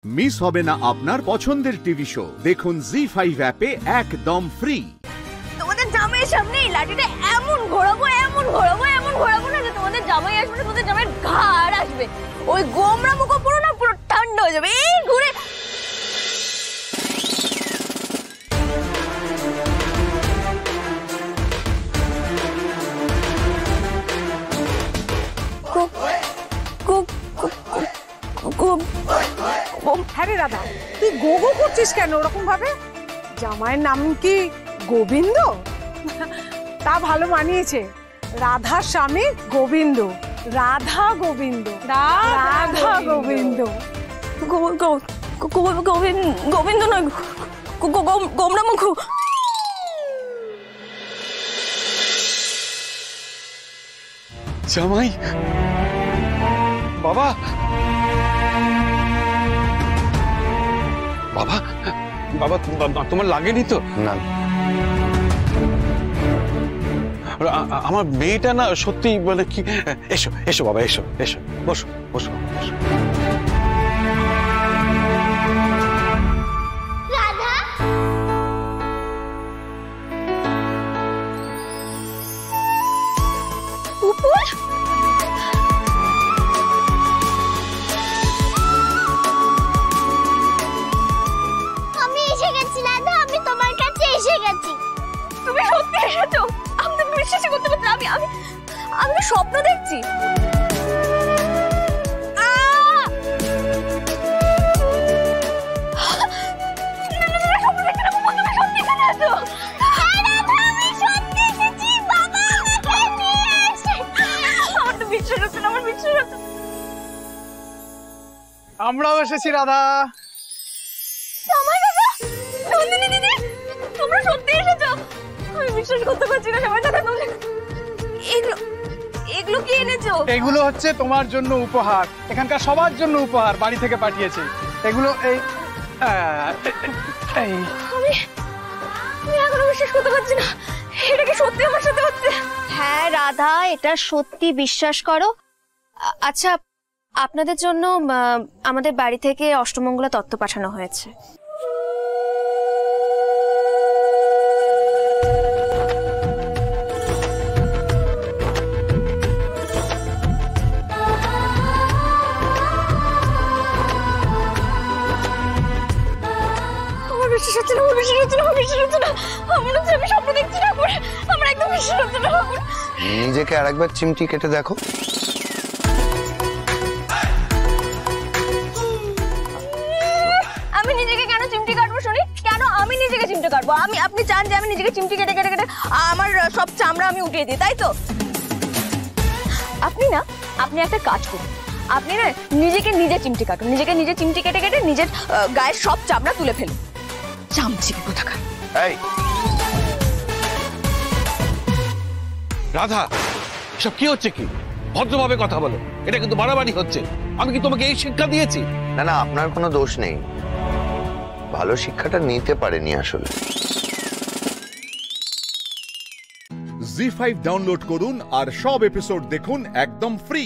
Miss হবে না আপনার পছন্দের টিভি শো। দেখুন জি5 অ্যাপে একদম ফ্রি। তোমাদের জামাইয়ের সামনে এই লাঠিটা এমন ঘোরাবো না যে তোমাদের জামাই আসবে না, তোমাদের জামাইয়ের ঘাড় আসবে। ওই গোমরা মুখ পুরো না পুরো ঠান্ডা হয়ে যাবে। এই ঘুরে হ্যাঁ রে রাধা, তুই গো গো করছিস কেন ওরকম ভাবে? জামাইয়ের নাম কি গোবিন্দ? তা ভালো মানিয়েছে। রাধার স্বামী গোবিন্দ, রাধা গোবিন্দ, রাধা গোবিন্দ। গোবিন্দ নয়, গোমরা মুখ। জামাই বাবা, বাবা বাবা তোমার লাগেনি তো? না, আমার মেয়েটা না সত্যি মানে কি। এসো এসো বাবা, এসো এসো, বসো বসো বসো। আমি এসে গেছি রাধা, আমি তোমার কাছে এসে গেছি। তুমি সত্যি এসেছো? আমি তো বিশ্বাস করতে পারছি না। আমি স্বপ্ন দেখছি। আমরাও এসেছি রাধা। তোমরা সত্যি এসেছো? আমি বিশ্বাস করতে পারছি না। সবাই দাদা, এগুলো কি এনেছো? এগুলো হচ্ছে তোমার জন্য উপহার, এখানকার সবার জন্য উপহার, বাড়ি থেকে পাঠিয়েছি এগুলো। আমি এখনো বিশ্বাস করতে পারছি না। এটা কি সত্যি আমার সাথে হচ্ছে? হ্যাঁ রাধা, এটা সত্যি, বিশ্বাস করো। আচ্ছা, আপনাদের জন্য আমাদের বাড়ি থেকে অষ্টমঙ্গলা তত্ত্ব পাঠানো হয়েছে। নিজেকে আরেকবার চিমটি কেটে দেখো। আমি নিজেকে কেন চিমটি কাটবো শুনি? কেন আমি নিজেকে চিমটি কাটবো? আপনি চান যে আমি নিজেকে চিমটি কেটে কেটে কেটে আমার সব চামড়া আমি উঠিয়ে দিই, তাই তো? আপনি একটা কাজ করুন, আপনি না নিজেকে নিজে চিমটি কাটুন। নিজেকে নিজে চিমটি কেটে কেটে নিজের গায়ের সব চামড়া তুলে ফেলুন। চামচিকে কোথাকার। এই রাধা, সব কি হচ্ছে? কি ভদ্রভাবে কথা বলো, এটা কিন্তু বাড়াবাড়ি হচ্ছে। আমি কি তোমাকে এই শিক্ষা দিয়েছি? না না, আপনার কোনো দোষ নেই, ভালো শিক্ষাটা নিতে পারেনি আসলে। জি5 ডাউনলোড করুন আর সব এপিসোড দেখুন একদম ফ্রি।